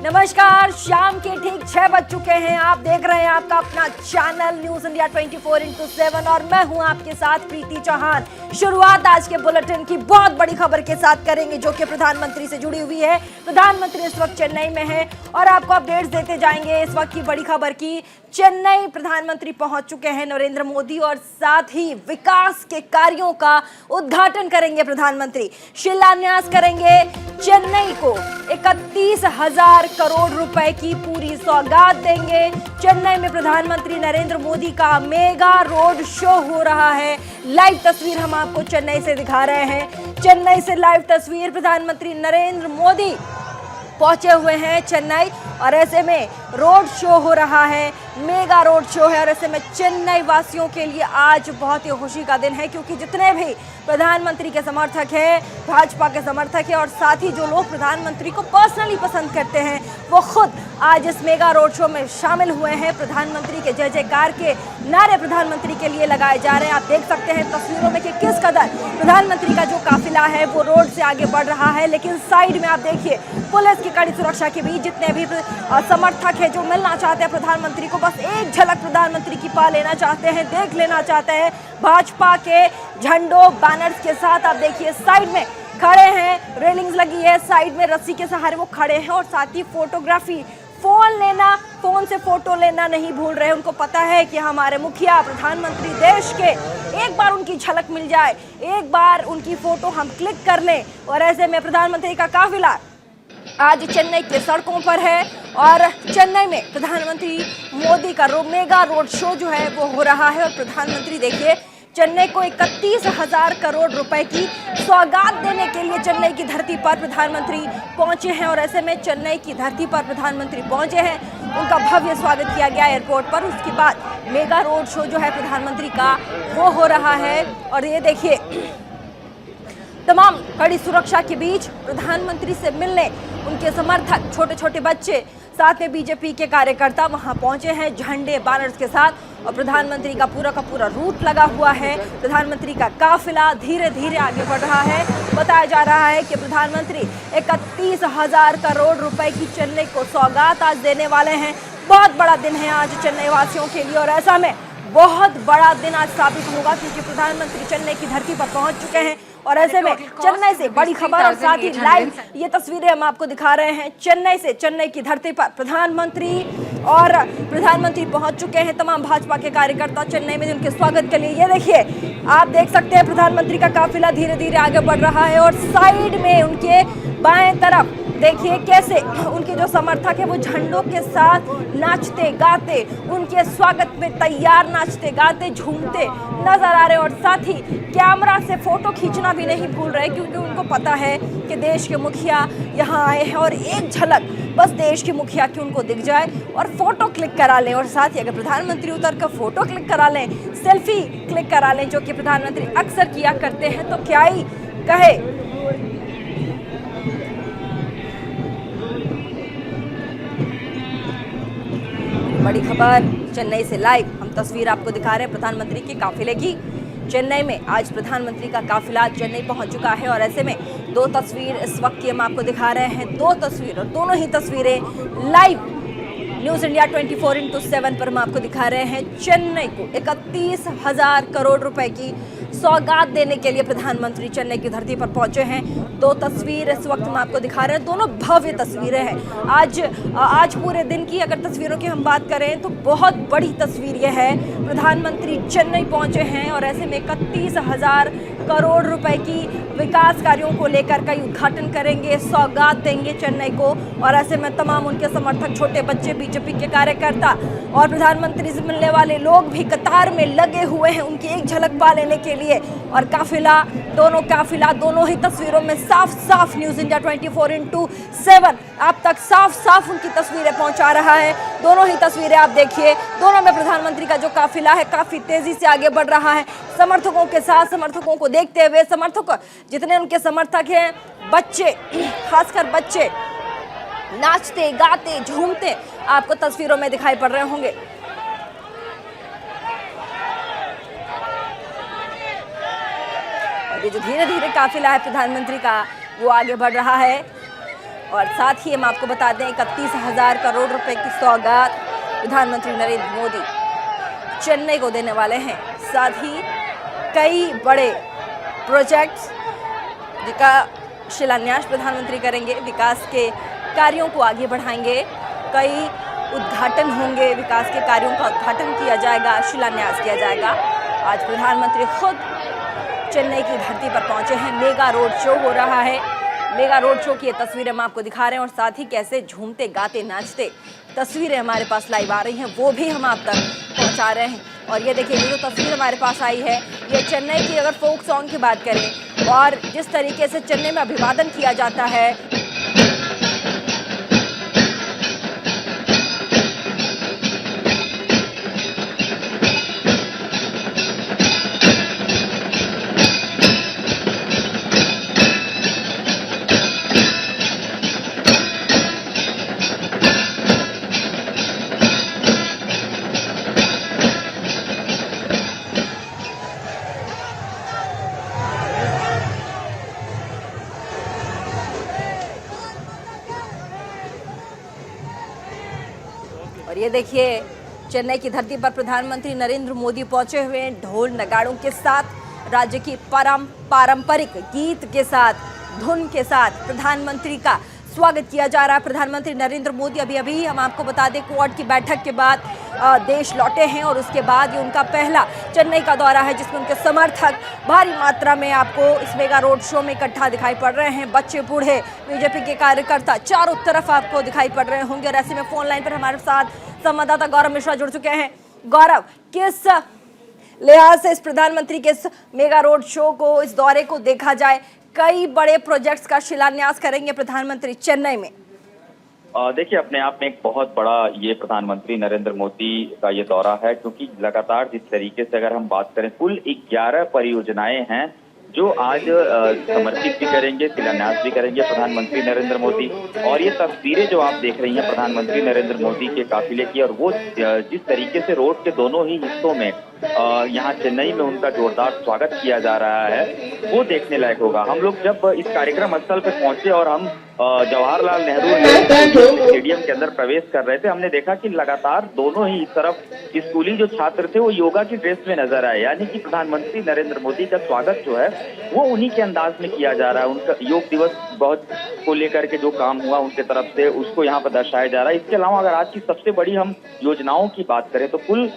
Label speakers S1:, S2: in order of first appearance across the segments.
S1: नमस्कार, शाम के ठीक 6 बज चुके हैं। आप देख रहे हैं आपका अपना चैनल न्यूज इंडिया 24x7 और मैं हूं आपके साथ प्रीति चौहान। शुरुआत आज के बुलेटिन की बहुत बड़ी खबर के साथ करेंगे जो कि प्रधानमंत्री से जुड़ी हुई है। प्रधानमंत्री इस वक्त चेन्नई में है और आपको अपडेट्स देते जाएंगे इस वक्त की बड़ी खबर की। चेन्नई प्रधानमंत्री पहुंच चुके हैं नरेंद्र मोदी और साथ ही विकास के कार्यों का उद्घाटन करेंगे। प्रधानमंत्री शिलान्यास करेंगे। चेन्नई को 31,000 करोड़ रुपए की पूरी सौगात देंगे। चेन्नई में प्रधानमंत्री नरेंद्र मोदी का मेगा रोड शो हो रहा है। लाइव तस्वीर हम आपको चेन्नई से दिखा रहे हैं। चेन्नई से लाइव तस्वीर, प्रधानमंत्री नरेंद्र मोदी पहुंचे हुए हैं चेन्नई और ऐसे में रोड शो हो रहा है, मेगा रोड शो है और ऐसे में चेन्नई वासियों के लिए आज बहुत ही खुशी का दिन है क्योंकि जितने भी प्रधानमंत्री के समर्थक हैं, भाजपा के समर्थक हैं और साथ ही जो लोग प्रधानमंत्री को पर्सनली पसंद करते हैं वो खुद आज इस मेगा रोड शो में शामिल हुए हैं। प्रधानमंत्री के जय जयकार के नारे प्रधानमंत्री के लिए लगाए जा रहे हैं। आप देख सकते हैं तस्वीरों में कि किस कदर प्रधानमंत्री का जो काफिला है वो रोड से आगे बढ़ रहा है, लेकिन साइड में आप देखिए पुलिस की कड़ी सुरक्षा के बीच जितने भी समर्थक हैं जो मिलना चाहते हैं प्रधानमंत्री को, बस एक झलक प्रधानमंत्री की पा लेना चाहते हैं, देख लेना चाहते हैं भाजपा के झंडों बैनर्स के साथ। आप देखिए साइड में खड़े हैं, रेलिंग्स लगी है, साइड में रस्सी के सहारे वो खड़े हैं और साथ ही फोटोग्राफी, फोन से फोटो लेना नहीं भूल रहे। उनको पता है कि हमारे मुखिया प्रधानमंत्री देश के, एक बार उनकी झलक मिल जाए, एक बार उनकी फोटो हम क्लिक कर लें। और ऐसे में प्रधानमंत्री का काफिला आज चेन्नई के सड़कों पर है और चेन्नई में प्रधानमंत्री मोदी का मेगा रोड शो जो है वो हो रहा है। और प्रधानमंत्री देखिए चेन्नई को 31,000 करोड़ रुपए की सौगात देने के लिए चेन्नई की धरती पर प्रधानमंत्री पहुंचे हैं और ऐसे में चेन्नई की धरती पर प्रधानमंत्री पहुंचे हैं, उनका भव्य स्वागत किया गया एयरपोर्ट पर। उसके बाद मेगा रोड शो जो है प्रधानमंत्री का वो हो रहा है और ये देखिए तमाम कड़ी सुरक्षा के बीच प्रधानमंत्री से मिलने उनके समर्थक, छोटे छोटे बच्चे, साथ में बीजेपी के कार्यकर्ता वहां पहुंचे हैं झंडे बैनर्स के साथ और प्रधानमंत्री का पूरा रूट लगा हुआ है। प्रधानमंत्री का काफिला धीरे धीरे आगे बढ़ रहा है। बताया जा रहा है कि प्रधानमंत्री 31,000 करोड़ रुपए की चेन्नई को सौगात आज देने वाले हैं। बहुत बड़ा दिन है आज चेन्नई वासियों के लिए और ऐसा में बहुत बड़ा दिन आज साबित होगा क्योंकि प्रधानमंत्री चेन्नई की धरती पर पहुंच चुके हैं और ऐसे में चेन्नई से बड़ी खबर और साथ ही लाइव ये तस्वीरें हम आपको दिखा रहे हैं। चेन्नई से, चेन्नई की धरती पर प्रधानमंत्री पहुंच चुके हैं। तमाम भाजपा के कार्यकर्ता चेन्नई में उनके स्वागत के लिए, ये देखिए आप देख सकते हैं प्रधानमंत्री का काफिला धीरे धीरे आगे बढ़ रहा है और साइड में उनके बाएं तरफ देखिए कैसे उनके जो समर्थक है वो झंडों के साथ नाचते गाते, उनके स्वागत में तैयार नाचते गाते झूमते नजर आ रहे हैं और साथ ही कैमरा से फोटो खींचना भी नहीं भूल रहे क्योंकि उनको पता है कि देश के मुखिया यहाँ आए हैं और एक झलक बस देश के मुखिया की उनको दिख जाए और फोटो क्लिक करा लें। और साथ ही अगर प्रधानमंत्री उतर कर फोटो क्लिक करा लें, सेल्फी क्लिक करा लें, जो कि प्रधानमंत्री अक्सर किया करते हैं, तो क्या ही कहे। बड़ी खबर चेन्नई से लाइव हम तस्वीर आपको दिखा रहे हैं प्रधानमंत्री के काफिले की। चेन्नई में आज प्रधानमंत्री का काफिला चेन्नई पहुंच चुका है और ऐसे में दो तस्वीर इस वक्त की हम आपको दिखा रहे हैं। दो तस्वीर और दोनों ही तस्वीरें लाइव न्यूज इंडिया 24x7 पर हम आपको दिखा रहे हैं। चेन्नई को 31,000 करोड़ रुपए की सौगात देने के लिए प्रधानमंत्री चेन्नई की धरती पर पहुंचे हैं। दो तस्वीर इस वक्त हम आपको दिखा रहे हैं, दोनों भव्य तस्वीरें हैं। आज पूरे दिन की अगर तस्वीरों की हम बात करें तो बहुत बड़ी तस्वीर यह है, प्रधानमंत्री चेन्नई पहुंचे हैं और ऐसे में 31,000 करोड़ रुपए की विकास कार्यों को लेकर कई उद्घाटन करेंगे, सौगात देंगे चेन्नई को और ऐसे में तमाम उनके समर्थक, छोटे बच्चे, बीजेपी के कार्यकर्ता और प्रधानमंत्री से मिलने वाले लोग भी कतार में लगे हुए हैं उनकी एक झलक पा लेने के लिए। और काफिला दोनों ही तस्वीरों में साफ साफ न्यूज इंडिया 24x7 आप तक साफ साफ उनकी तस्वीरें पहुंचा रहा है। दोनों ही तस्वीरें आप देखिए, दोनों में प्रधानमंत्री का जो काफिला है काफी तेजी से आगे बढ़ रहा है समर्थकों के साथ। समर्थकों को देखते हुए समर्थक, जितने उनके समर्थक हैं, बच्चे, खासकर बच्चे नाचते गाते झूमते आपको तस्वीरों में दिखाई पड़ रहे होंगे। और ये जो धीरे धीरे काफिला है प्रधानमंत्री का वो आगे बढ़ रहा है। और साथ ही हम आपको बता दें 31,000 करोड़ रुपए की सौगात प्रधानमंत्री नरेंद्र मोदी चेन्नई को देने वाले हैं। साथ ही कई बड़े प्रोजेक्ट्स जिनका शिलान्यास प्रधानमंत्री करेंगे, विकास के कार्यों को आगे बढ़ाएंगे, कई उद्घाटन होंगे, विकास के कार्यों का उद्घाटन किया जाएगा, शिलान्यास किया जाएगा। आज प्रधानमंत्री खुद चेन्नई की धरती पर पहुंचे हैं। मेगा रोड शो हो रहा है। मेगा रोड शो की ये तस्वीरें हम आपको दिखा रहे हैं और साथ ही कैसे झूमते गाते नाचते तस्वीरें हमारे पास लाइव आ रही हैं, वो भी हम आप तक पहुंचा रहे हैं। और ये देखिए, ये जो तस्वीर हमारे पास आई है, ये चेन्नई की अगर फोक सॉन्ग की बात करें और जिस तरीके से चेन्नई में अभिवादन किया जाता है, और ये देखिए चेन्नई की धरती पर प्रधानमंत्री नरेंद्र मोदी पहुंचे हुए हैं ढोल नगाड़ों के साथ, राज्य की पारंपरिक गीत के साथ, धुन के साथ प्रधानमंत्री का स्वागत किया जा रहा है। प्रधानमंत्री नरेंद्र मोदी अभी हम आपको बता दें क्वाड की बैठक के बाद देश लौटे हैं और उसके बाद ये उनका पहला चेन्नई का दौरा है, जिसमें उनके समर्थक भारी मात्रा में आपको इस मेगा रोड शो में इकट्ठा दिखाई पड़ रहे हैं। बच्चे बूढ़े, बीजेपी के कार्यकर्ता चारों तरफ आपको दिखाई पड़ रहे होंगे। और ऐसे में फोन लाइन पर हमारे साथ संवाददाता गौरव मिश्रा जुड़ चुके हैं। गौरव, किस लिहाज से इस प्रधानमंत्री के इस मेगा रोड शो को, इस दौरे को देखा जाए? कई बड़े प्रोजेक्ट्स का शिलान्यास करेंगे प्रधानमंत्री चेन्नई में।
S2: देखिए, अपने आप में एक बहुत बड़ा ये प्रधानमंत्री नरेंद्र मोदी का ये दौरा है, क्योंकि लगातार जिस तरीके से अगर हम बात करें, कुल 11 परियोजनाएं हैं जो आज समर्पित भी करेंगे, शिलान्यास भी करेंगे प्रधानमंत्री नरेंद्र मोदी। और ये तस्वीरें जो आप देख रही हैं प्रधानमंत्री नरेंद्र मोदी के काफिले की, और वो जिस तरीके से रोड के दोनों ही हिस्सों में यहाँ चेन्नई में उनका जोरदार स्वागत किया जा रहा है, वो देखने लायक होगा। हम लोग जब इस कार्यक्रम स्थल पे पहुंचे और हम जवाहरलाल नेहरू स्टेडियम के अंदर प्रवेश कर रहे थे, हमने देखा कि लगातार दोनों ही तरफ स्कूली जो छात्र थे वो योगा की ड्रेस में नजर आए, यानी कि प्रधानमंत्री नरेंद्र मोदी का स्वागत जो है वो उन्हीं के अंदाज में किया जा रहा है। उनका योग दिवस बहुत को लेकर के जो काम हुआ उनके तरफ से, उसको यहाँ पर दर्शाया जा रहा है। इसके अलावा अगर आज की सबसे बड़ी हम योजनाओं की बात करें तो कुल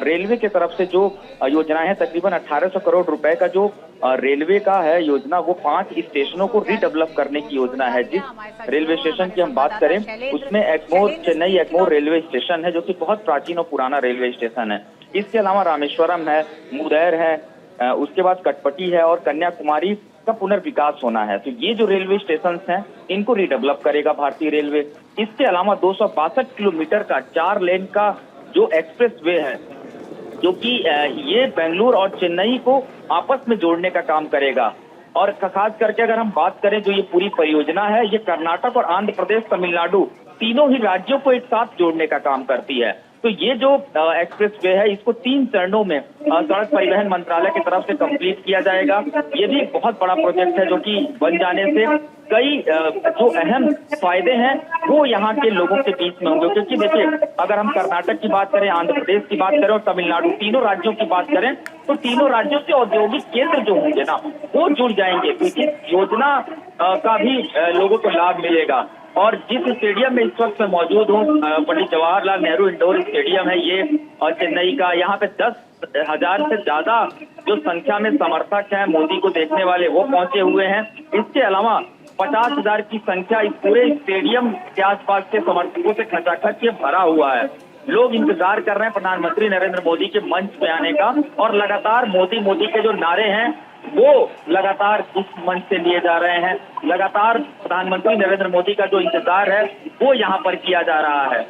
S2: रेलवे के तरफ से जो योजनाएं हैं, तकरीबन 1800 करोड़ रुपए का जो रेलवे का है योजना, वो 5 स्टेशनों को रीडेवलप करने की योजना है। जिस रेलवे स्टेशन की हम बात करें उसमें एग्मोर, चेन्नई एग्मोर रेलवे स्टेशन है, जो कि बहुत प्राचीन और पुराना रेलवे स्टेशन है। इसके अलावा रामेश्वरम है, मुदैर है, उसके बाद कटपटी है और कन्याकुमारी का पुनर्विकास होना है। तो ये जो रेलवे स्टेशन हैं इनको रीडेवलप करेगा भारतीय रेलवे। इसके अलावा 262 किलोमीटर का 4 लेन का जो एक्सप्रेस वे है, जो कि ये बेंगलुरु और चेन्नई को आपस में जोड़ने का काम करेगा। और खास करके अगर हम बात करें, जो ये पूरी परियोजना है ये कर्नाटक और आंध्र प्रदेश, तमिलनाडु तीनों ही राज्यों को एक साथ जोड़ने का काम करती है। तो ये जो एक्सप्रेस वे है इसको 3 चरणों में सड़क परिवहन मंत्रालय की तरफ से कंप्लीट किया जाएगा। ये भी एक बहुत बड़ा प्रोजेक्ट है, जो कि बन जाने से कई जो अहम फायदे हैं वो यहाँ के लोगों के बीच में होंगे। क्योंकि देखिए, अगर हम कर्नाटक की बात करें, आंध्र प्रदेश की बात करें और तमिलनाडु, तीनों राज्यों की बात करें, तो तीनों राज्यों से औद्योगिक केंद्र जो होंगे ना वो जुड़ जाएंगे। तो इस योजना का भी लोगों को लाभ मिलेगा। और जिस स्टेडियम में इस वक्त मौजूद हूँ, पंडित जवाहरलाल नेहरू इंडोर स्टेडियम है ये चेन्नई का, यहाँ पे 10,000 से ज्यादा जो संख्या में समर्थक हैं मोदी को देखने वाले वो पहुंचे हुए हैं। इसके अलावा 50,000 की संख्या इस पूरे स्टेडियम के आसपास के समर्थकों से खचाखच ये भरा हुआ है। लोग इंतजार कर रहे हैं प्रधानमंत्री नरेंद्र मोदी के मंच पे आने का, और लगातार मोदी मोदी के जो नारे हैं वो लगातार इस मंच से लिए जा रहे हैं। लगातार प्रधानमंत्री नरेंद्र मोदी का जो इंतजार है वो यहाँ पर किया जा रहा है।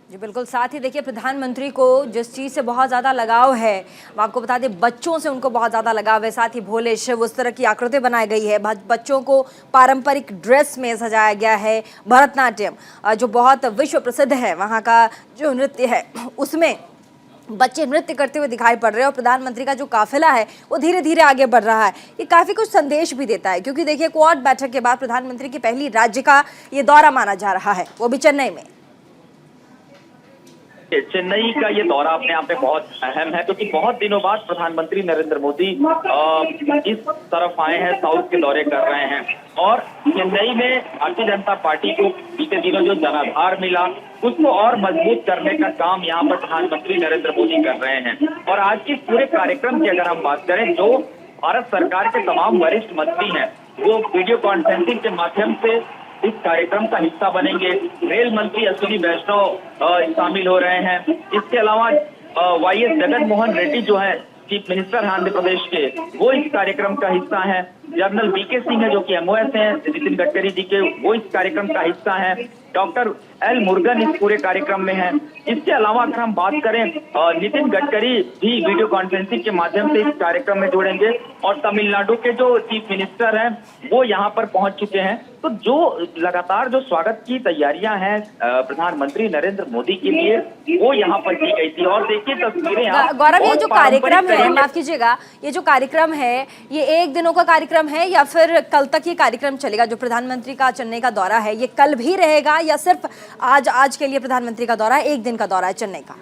S1: जी बिल्कुल। साथ ही देखिए, प्रधानमंत्री को जिस चीज़ से बहुत ज़्यादा लगाव है, आपको बता दें बच्चों से उनको बहुत ज़्यादा लगाव है। साथ ही भोले शिव, उस तरह की आकृति बनाई गई है, बच्चों को पारंपरिक ड्रेस में सजाया गया है। भरतनाट्यम जो बहुत विश्व प्रसिद्ध है, वहाँ का जो नृत्य है उसमें बच्चे नृत्य करते हुए दिखाई पड़ रहे हैं और प्रधानमंत्री का जो काफिला है वो धीरे धीरे आगे बढ़ रहा है। ये काफी कुछ संदेश भी देता है, क्योंकि देखिए क्वाड बैठक के बाद प्रधानमंत्री की पहली राज्य का ये दौरा माना जा रहा है, वो भी चेन्नई में।
S2: चेन्नई का ये दौरा अपने आप में बहुत अहम है, क्योंकि बहुत दिनों बाद प्रधानमंत्री नरेंद्र मोदी इस तरफ आए हैं, साउथ के दौरे कर रहे हैं। और चेन्नई में भारतीय जनता पार्टी को बीते दिनों जो जनाधार मिला उसको और मजबूत करने का काम यहाँ पर प्रधानमंत्री नरेंद्र मोदी कर रहे हैं। और आज के पूरे कार्यक्रम की अगर हम बात करें, जो भारत सरकार के तमाम वरिष्ठ मंत्री हैं वो वीडियो कॉन्फ्रेंसिंग के माध्यम से इस कार्यक्रम का हिस्सा बनेंगे। रेल मंत्री अश्विनी वैष्णव शामिल हो रहे हैं। इसके अलावा वाईएस जगन मोहन रेड्डी जो है चीफ मिनिस्टर आंध्र प्रदेश के, वो इस कार्यक्रम का हिस्सा है। जनरल वीके सिंह है जो कि एमओएस हैं नितिन गडकरी जी के, वो इस कार्यक्रम का हिस्सा है। डॉक्टर एल मुरुगन इस पूरे कार्यक्रम में है। इसके अलावा अगर हम बात करें, नितिन गडकरी भी वीडियो कॉन्फ्रेंसिंग के माध्यम से इस कार्यक्रम में जुड़ेंगे। और तमिलनाडु के जो चीफ मिनिस्टर हैं वो यहाँ पर पहुंच चुके हैं। तो जो लगातार जो स्वागत की तैयारियां हैं प्रधानमंत्री नरेंद्र मोदी के लिए, वो यहाँ पर की गई थी। और देखिए तस्वीरें,
S1: गौरव ये जो कार्यक्रम है, माफ कीजिएगा, ये जो कार्यक्रम है ये एक दिनों का कार्यक्रम है या फिर कल तक ये कार्यक्रम चलेगा? जो प्रधानमंत्री का चेन्नई का दौरा है ये कल भी रहेगा या सिर्फ आज के लिए प्रधानमंत्री का दौरा है, एक दिन का दौरा है चेन्नई का?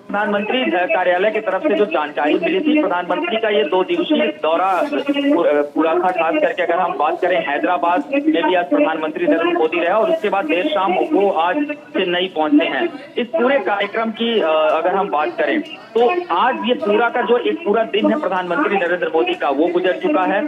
S2: प्रधानमंत्री कार्यालय की तरफ से जो जानकारी मिली थी, प्रधानमंत्री का ये 2 दिवसीय दौरा पूरा था। खास करके अगर हम बात करें हैदराबाद में भी आज प्रधानमंत्री नरेंद्र मोदी रहे और उसके बाद देर शाम वो आज चेन्नई पहुंचे हैं। इस पूरे कार्यक्रम की अगर हम बात करें तो आज ये पूरा का जो एक पूरा दिन है प्रधानमंत्री नरेंद्र मोदी का, वो गुजर चुका है।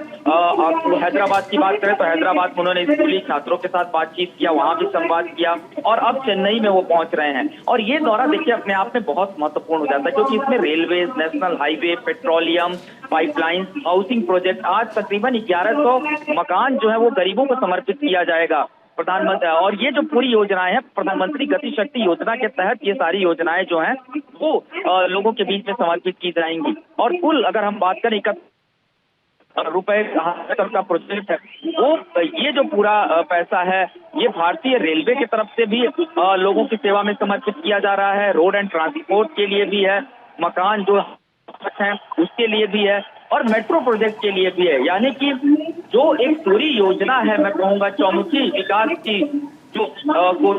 S2: हैदराबाद की बात करें तो हैदराबाद में उन्होंने स्कूली छात्रों के साथ बातचीत किया, वहां भी संवाद किया और अब चेन्नई में वो पहुंच रहे हैं। और ये दौरा देखिए अपने आप में बहुत महत्वपूर्ण हो जाता है, क्योंकि इसमें railway, national highway, petroleum, pipeline, housing project, आज तकरीबन 1100 मकान जो है वो गरीबों को समर्पित किया जाएगा प्रधानमंत्री। और ये जो पूरी योजनाएं हैं प्रधानमंत्री गति शक्ति योजना के तहत, ये सारी योजनाएं जो हैं वो लोगों के बीच में समर्पित की जाएंगी। और कुल अगर हम बात करें रुपए का प्रोजेक्ट है, वो ये जो पूरा पैसा है ये भारतीय रेलवे की तरफ से भी लोगों की सेवा में समर्पित किया जा रहा है। रोड एंड ट्रांसपोर्ट के लिए भी है, मकान जो हैं उसके लिए भी है और मेट्रो प्रोजेक्ट के लिए भी है। यानी कि जो एक पूरी योजना है, मैं कहूँगा चौमुखी विकास की जो
S1: बहुत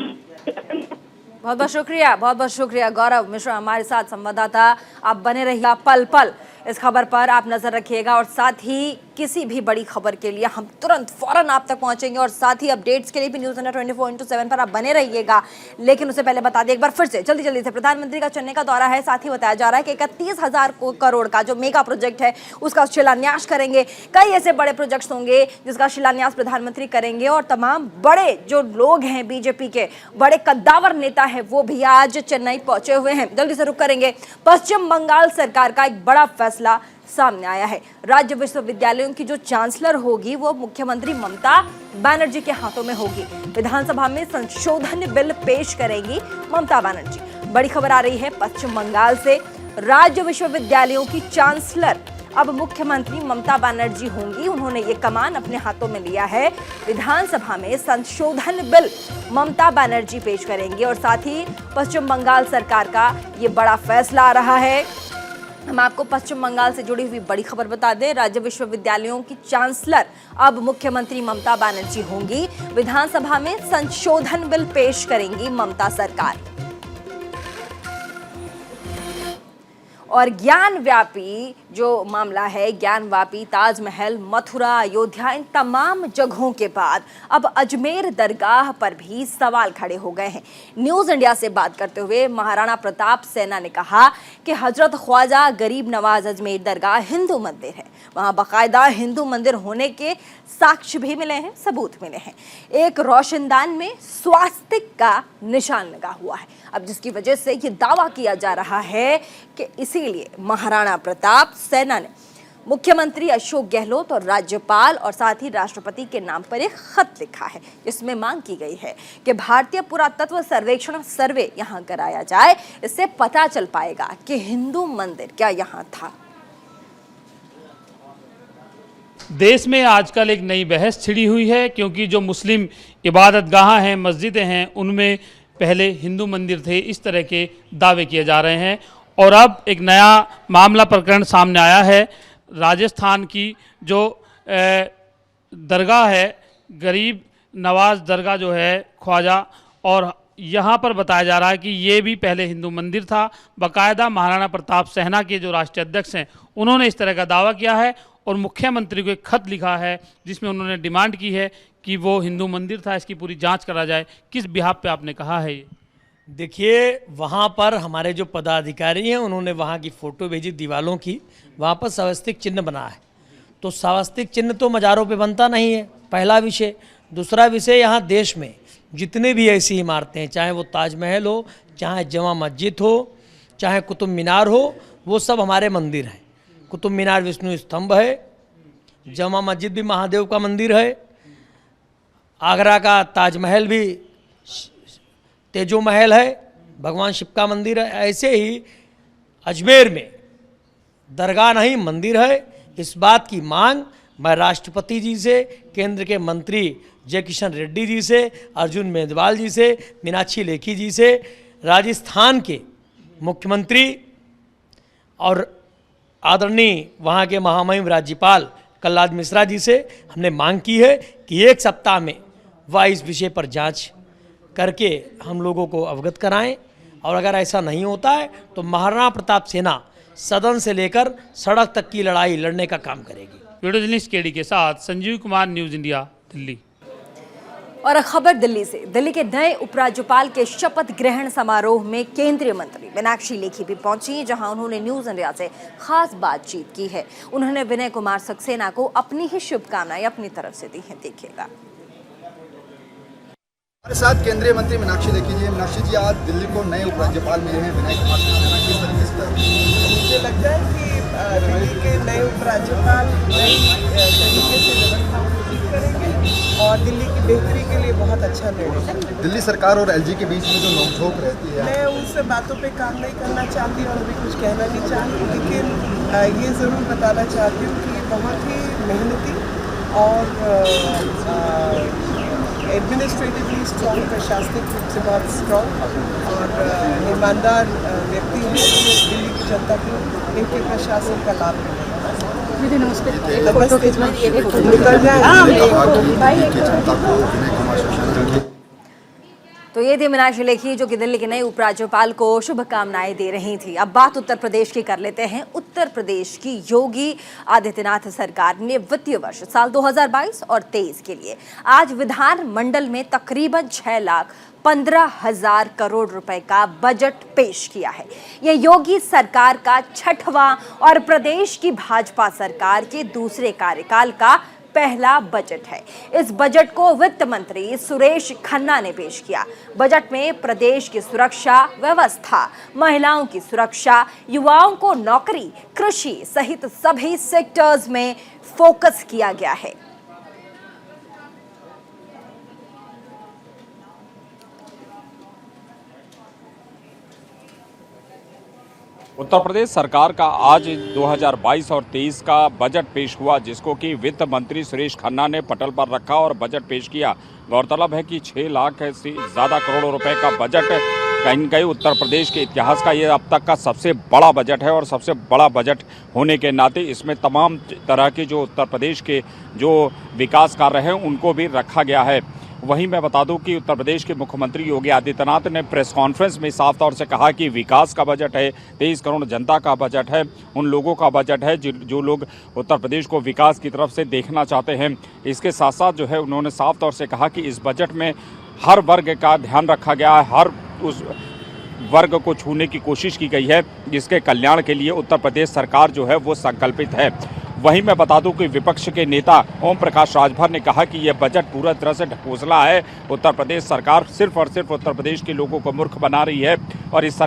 S1: बहुत शुक्रिया गौरव मिश्रा हमारे साथ संवाददाता। आप बने रहिएगा पल पल इस खबर पर, आप नजर रखिएगा और साथ ही किसी भी बड़ी खबर के लिए हम तुरंत फौरन आप तक पहुंचेंगे और साथ ही अपडेट्स के लिए भी न्यूज़ इंडिया 24/7 पर आप बने रहिएगा। लेकिन उससे पहले बता दें एक बार फिर से जल्दी से, प्रधानमंत्री का चेन्नई का दौरा है, साथ ही बताया जा रहा है कि 31,000 करोड़ का जो मेगा प्रोजेक्ट है उसका शिलान्यास करेंगे। कई ऐसे बड़े प्रोजेक्ट्स होंगे जिसका शिलान्यास प्रधानमंत्री करेंगे और तमाम बड़े जो लोग हैं बीजेपी के बड़े कद्दावर नेता है वो भी आज चेन्नई पहुंचे हुए हैं। जल्दी से रुक करेंगे। पश्चिम बंगाल सरकार का एक बड़ा फैसला सामने आया है। राज्य विश्वविद्यालयों की जो चांसलर होगी वो मुख्यमंत्री ममता बनर्जी के हाथों में होगी। विधानसभा में संशोधन बिल पेश करेंगी ममता बनर्जी। बड़ी खबर आ रही है पश्चिम बंगाल से, राज्य विश्वविद्यालयों की चांसलर अब मुख्यमंत्री ममता बनर्जी होंगी। उन्होंने ये कमान अपने हाथों में लिया है। विधानसभा में संशोधन बिल ममता बनर्जी पेश करेंगी और साथ ही पश्चिम बंगाल सरकार का ये बड़ा फैसला आ रहा है। हम आपको पश्चिम बंगाल से जुड़ी हुई बड़ी खबर बता दें, राज्य विश्वविद्यालयों की चांसलर अब मुख्यमंत्री ममता बनर्जी होंगी। विधानसभा में संशोधन बिल पेश करेंगी ममता सरकार। और ज्ञानव्यापी जो मामला है, ज्ञानव्यापी ताजमहल, मथुरा, अयोध्या, इन तमाम जगहों के बाद अब अजमेर दरगाह पर भी सवाल खड़े हो गए हैं। न्यूज़ इंडिया से बात करते हुए महाराणा प्रताप सेना ने कहा कि हजरत ख्वाजा गरीब नवाज अजमेर दरगाह हिंदू मंदिर है, वहां बाकायदा हिंदू मंदिर होने के साक्ष्य भी मिले हैं, सबूत मिले हैं। एक रोशनदान में स्वास्तिक का निशान लगा हुआ है। अब जिसकी वजह से ये दावा किया जा रहा है कि इसीलिए महाराणा प्रताप सेना ने मुख्यमंत्री अशोक गहलोत और राज्यपाल और साथ ही राष्ट्रपति के नाम पर एक खत लिखा है, जिसमें मांग की गई है कि भारतीय पुरातत्व सर्वेक्षण सर्वे यहां कराया जाए। इससे पता चल पाएगा कि हिंदू मंदिर क्या यहां था।
S3: देश में आजकल एक नई बहस छिड़ी हुई है, क्योंकि जो मुस्लिम इबादतगाह हैं, मस्जिदें हैं, उनमें पहले हिंदू मंदिर थे, इस तरह के दावे किए जा रहे हैं। और अब एक नया मामला प्रकरण सामने आया है। राजस्थान की जो दरगाह है, गरीब नवाज दरगाह जो है ख्वाजा, और यहाँ पर बताया जा रहा है कि ये भी पहले हिंदू मंदिर था। बाकायदा महाराणा प्रताप सेना के जो राष्ट्रीय अध्यक्ष हैं उन्होंने इस तरह का दावा किया है और मुख्यमंत्री को एक खत लिखा है जिसमें उन्होंने डिमांड की है कि वो हिंदू मंदिर था, इसकी पूरी जांच करा जाए। किस बिहाफ पे आपने कहा है ये?
S4: देखिए, वहाँ पर हमारे जो पदाधिकारी हैं उन्होंने वहाँ की फ़ोटो भेजी दीवालों की, वहाँ पर स्वास्तिक चिन्ह बना है। तो स्वास्तिक चिन्ह तो मज़ारों पे बनता नहीं है, पहला विषय। दूसरा विषय, यहाँ देश में जितने भी ऐसी इमारतें हैं, चाहे वो ताजमहल हो, चाहे जमा मस्जिद हो, चाहे कुतुब मीनार हो, वो सब हमारे मंदिर हैं। कुतुब मीनार विष्णु स्तंभ है, जमा मस्जिद भी महादेव का मंदिर है, आगरा का ताजमहल भी तेजो महल है, भगवान शिव का मंदिर है। ऐसे ही अजमेर में दरगाह नहीं मंदिर है। इस बात की मांग मैं राष्ट्रपति जी से, केंद्र के मंत्री जय किशन रेड्डी जी से, अर्जुन मेघवाल जी से, मीनाक्षी लेखी जी से, राजस्थान के मुख्यमंत्री और आदरणीय वहाँ के महामहिम राज्यपाल कलराज मिश्रा जी से हमने मांग की है कि एक सप्ताह में वह इस विषय पर जांच करके हम लोगों को अवगत कराएं, और अगर ऐसा नहीं होता है तो महाराणा प्रताप सेना सदन से लेकर सड़क तक की लड़ाई लड़ने का काम करेगी।
S3: वीडियो जर्नलिस्ट केडी के साथ संजीव कुमार, न्यूज़ इंडिया, दिल्ली।
S1: और खबर दिल्ली से। दिल्ली के नए उपराज्यपाल के शपथ ग्रहण समारोह में केंद्रीय मंत्री मीनाक्षी लेखी भी पहुंची, जहां उन्होंने न्यूज इंडिया से खास बातचीत की है। उन्होंने विनय कुमार सक्सेना को अपनी ही शुभकामनाएं अपनी तरफ से दी हैं। देखिएगा।
S5: हमारे साथ केंद्रीय मंत्री मीनाक्षी लेखी जी। मीनाक्षी जी, आज दिल्ली को नए उपराज्यपाल मिले हैं विनय कुमार सक्सेना, किस तरीके से?
S6: मुझे लगता है कि दिल्ली के नए उपराज्यपाल नई तरीके से व्यवस्था को ठीक करेंगे और दिल्ली की बेहतरी के लिए बहुत अच्छा निर्णय है।
S5: दिल्ली सरकार और एलजी के बीच में जो नोकझोंक रहती है,
S6: मैं उन सब बातों पे काम नहीं करना चाहती और अभी कुछ कहना नहीं चाहती, लेकिन ये ज़रूर बताना चाहती हूँ कि बहुत ही मेहनती और एडमिनिस्ट्रेटिवली स्ट्रॉन्ग, प्रशासनिक रूप से बहुत स्ट्रॉन्ग और ईमानदार व्यक्ति हैं। दिल्ली की जनता को इनके प्रशासन का लाभ मिलेगा।
S1: तो ये थी मीनाक्षी लेखी जो कि दिल्ली के नए उपराज्यपाल को शुभकामनाएं दे रही थी। अब बात उत्तर प्रदेश की कर लेते हैं। उत्तर प्रदेश की योगी आदित्यनाथ सरकार ने वित्तीय वर्ष साल 2022 और 23 के लिए आज विधान मंडल में तकरीबन 6,15,000 करोड़ रुपए का बजट पेश किया है। यह योगी सरकार का 6वां और प्रदेश की भाजपा सरकार के दूसरे कार्यकाल का पहला बजट है। इस बजट को वित्त मंत्री सुरेश खन्ना ने पेश किया। बजट में प्रदेश की सुरक्षा व्यवस्था, महिलाओं की सुरक्षा, युवाओं को नौकरी, कृषि सहित सभी सेक्टर्स में फोकस किया गया है।
S7: उत्तर प्रदेश सरकार का आज 2022 और 23 का बजट पेश हुआ, जिसको कि वित्त मंत्री सुरेश खन्ना ने पटल पर रखा और बजट पेश किया। गौरतलब है कि 6 लाख से ज़्यादा करोड़ रुपए का बजट कहीं न कहीं उत्तर प्रदेश के इतिहास का ये अब तक का सबसे बड़ा बजट है और सबसे बड़ा बजट होने के नाते इसमें तमाम तरह के जो उत्तर प्रदेश के जो विकास कार्य हैं उनको भी रखा गया है। वहीं मैं बता दूं कि उत्तर प्रदेश के मुख्यमंत्री योगी आदित्यनाथ ने प्रेस कॉन्फ्रेंस में साफ तौर से कहा कि विकास का बजट है, 23 करोड़ जनता का बजट है, उन लोगों का बजट है जो लोग उत्तर प्रदेश को विकास की तरफ से देखना चाहते हैं। इसके साथ साथ जो है उन्होंने साफ तौर से कहा कि इस बजट में हर वर्ग का ध्यान रखा गया है, हर उस वर्ग को छूने की कोशिश की गई है जिसके कल्याण के लिए उत्तर प्रदेश सरकार जो है वो संकल्पित है। वहीं मैं बता दूं कि विपक्ष के नेता ओम प्रकाश राजभर ने कहा कि यह बजट पूरा तरह से ढकोसला है। उत्तर प्रदेश सरकार सिर्फ और सिर्फ उत्तर प्रदेश के लोगों को मूर्ख बना रही है और इस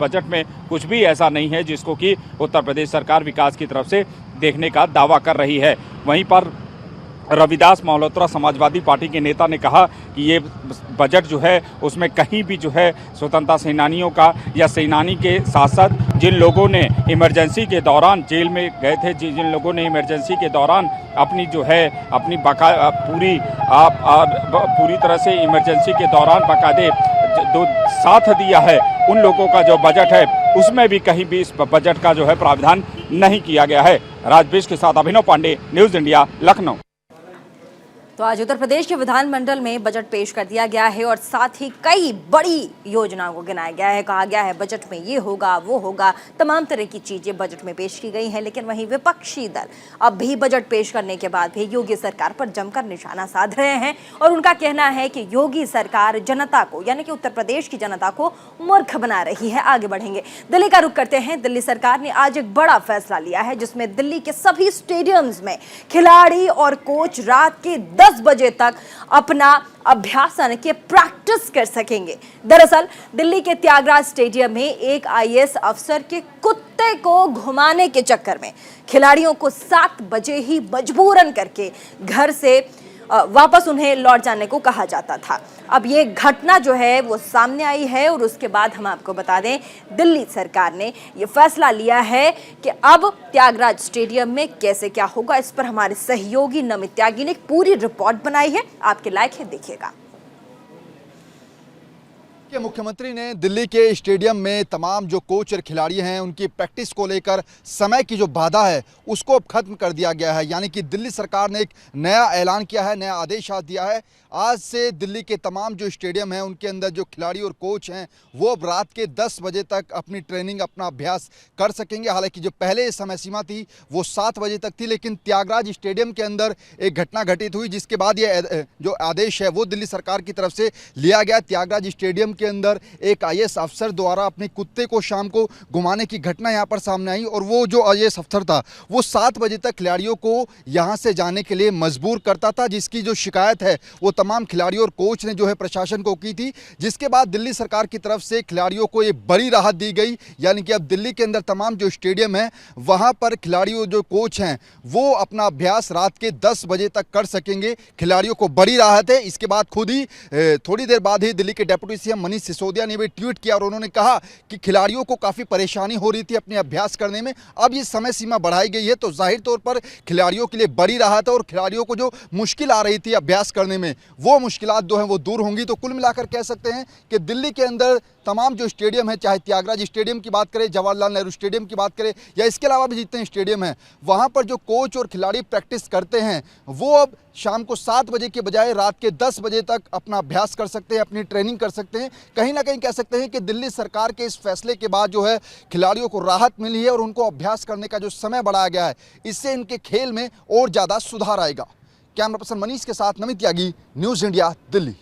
S7: बजट में कुछ भी ऐसा नहीं है जिसको कि उत्तर प्रदेश सरकार विकास की तरफ से देखने का दावा कर रही है। वहीं पर रविदास मल्होत्रा समाजवादी पार्टी के नेता ने कहा कि ये बजट जो है उसमें कहीं भी जो है स्वतंत्रता सेनानियों का या सेनानी के साथ साथ जिन लोगों ने इमरजेंसी के दौरान जेल में गए थे, जिन लोगों ने इमरजेंसी के दौरान अपनी जो है अपनी पूरी तरह से इमरजेंसी के दौरान बाकायदे साथ दिया है, उन लोगों का जो बजट है उसमें भी कहीं भी इस बजट का जो है प्रावधान नहीं किया गया है। राजवेश के साथ अभिनव पांडे, न्यूज इंडिया, लखनऊ।
S1: तो आज उत्तर प्रदेश के विधानमंडल में बजट पेश कर दिया गया है और साथ ही कई बड़ी योजनाओं को गिनाया गया है। कहा गया है बजट में ये होगा, वो होगा, तमाम तरह की चीजें बजट में पेश की गई हैं। लेकिन वहीं विपक्षी दल अब भी बजट पेश करने के बाद भी योगी सरकार पर जमकर निशाना साध रहे हैं और उनका कहना है कि योगी सरकार जनता को, यानी कि उत्तर प्रदेश की जनता को मूर्ख बना रही है। आगे बढ़ेंगे, दिल्ली का रुख करते हैं। दिल्ली सरकार ने आज एक बड़ा फैसला लिया है जिसमें दिल्ली के सभी स्टेडियम्स में खिलाड़ी और कोच रात के 10 बजे तक अपना अभ्यास यानी कि प्रैक्टिस कर सकेंगे। दरअसल दिल्ली के त्यागराज स्टेडियम में एक आईएएस अफसर के कुत्ते को घुमाने के चक्कर में खिलाड़ियों को 7 बजे ही मजबूरन करके घर से वापस उन्हें लौट जाने को कहा जाता था। अब ये घटना जो है वो सामने आई है और उसके बाद हम आपको बता दें दिल्ली सरकार ने ये फैसला लिया है कि अब त्यागराज स्टेडियम में कैसे क्या होगा। इस पर हमारे सहयोगी नमित त्यागी ने एक पूरी रिपोर्ट बनाई है, आपके लायक है, देखिएगा।
S5: कि मुख्यमंत्री ने दिल्ली के स्टेडियम में तमाम जो कोच और खिलाड़ी हैं उनकी प्रैक्टिस को लेकर समय की जो बाधा है उसको अब खत्म कर दिया गया है। यानी कि दिल्ली सरकार ने एक नया ऐलान किया है, नया आदेश आज दिया है। आज से दिल्ली के तमाम जो स्टेडियम हैं उनके अंदर जो खिलाड़ी और कोच हैं वो अब रात के 10 बजे तक अपनी ट्रेनिंग, अपना अभ्यास कर सकेंगे। हालांकि जो पहले समय सीमा थी वो 7 बजे तक थी, लेकिन त्यागराज स्टेडियम के अंदर एक घटना घटित हुई जिसके बाद ये जो आदेश है वो दिल्ली सरकार की तरफ से लिया गया। त्यागराज स्टेडियम के अंदर एक आईएएस अफसर द्वारा अपने कुत्ते को शाम को घुमाने की घटना यहां पर सामने आई और वो जो आईएएस अफसर था वो 7 बजे तक खिलाड़ियों को यहां से जाने के लिए मजबूर करता था, जिसकी जो शिकायत है वो तमाम खिलाड़ियों और कोच ने जो है प्रशासन को की थी। जिसके बाद दिल्ली सरकार की तरफ से खिलाड़ियों को एक बड़ी राहत दी गई। यानी कि अब दिल्ली के अंदर तमाम जो स्टेडियम है वहां पर खिलाड़ियों जो कोच हैं वो अपना अभ्यास रात के 10 बजे तक कर सकेंगे। खिलाड़ियों को बड़ी राहत है। इसके बाद खुद ही थोड़ी देर बाद ही दिल्ली के डेप्यूटी सीएम मनीष सिसोदिया ने भी ट्वीट किया और उन्होंने कहा कि खिलाड़ियों को काफ़ी परेशानी हो रही थी अपने अभ्यास करने में, अब ये समय सीमा बढ़ाई गई है तो जाहिर तौर पर खिलाड़ियों के लिए बड़ी राहत है और खिलाड़ियों को जो मुश्किल आ रही थी अभ्यास करने में वो मुश्किलात जो हैं वो दूर होंगी। तो कुल मिलाकर कह सकते हैं कि दिल्ली के अंदर तमाम जो स्टेडियम है, चाहे त्यागराज स्टेडियम की बात करें, जवाहरलाल नेहरू स्टेडियम की बात करें या इसके अलावा भी जितने स्टेडियम हैं वहाँ पर जो कोच और खिलाड़ी प्रैक्टिस करते हैं वो अब शाम को 7 बजे के बजाय रात के 10 बजे तक अपना अभ्यास कर सकते हैं, अपनी ट्रेनिंग कर सकते हैं। कहीं ना कहीं कह सकते हैं कि दिल्ली सरकार के इस फैसले के बाद जो है खिलाड़ियों को राहत मिली है और उनको अभ्यास करने का जो समय बढ़ाया गया है इससे इनके खेल में और ज़्यादा सुधार आएगा। कैमरा पर्सन मनीष के साथ नमित त्यागी, न्यूज़ इंडिया, दिल्ली।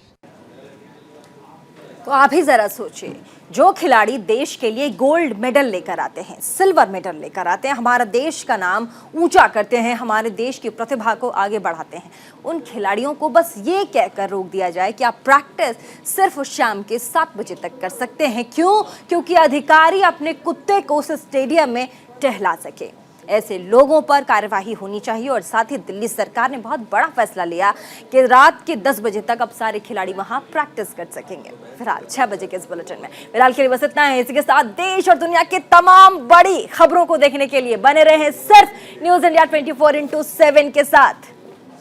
S1: तो आप ही जरा सोचिए, जो खिलाड़ी देश के लिए गोल्ड मेडल लेकर आते हैं, सिल्वर मेडल लेकर आते हैं, हमारा देश का नाम ऊंचा करते हैं, हमारे देश की प्रतिभा को आगे बढ़ाते हैं, उन खिलाड़ियों को बस ये कहकर रोक दिया जाए कि आप प्रैक्टिस सिर्फ शाम के 7 बजे तक कर सकते हैं। क्यों? क्योंकि अधिकारी अपने कुत्ते को उस स्टेडियम में टहला सके। ऐसे लोगों पर कार्यवाही होनी चाहिए। और साथ ही दिल्ली सरकार ने बहुत बड़ा फैसला लिया कि रात के 10 बजे तक अब सारे खिलाड़ी वहां प्रैक्टिस कर सकेंगे। फिलहाल 6 बजे के इस बुलेटिन में फिलहाल के लिए बस इतना है। इसी के साथ देश और दुनिया की तमाम बड़ी खबरों को देखने के लिए बने रहे सिर्फ न्यूज़ इंडिया 24/7 के साथ।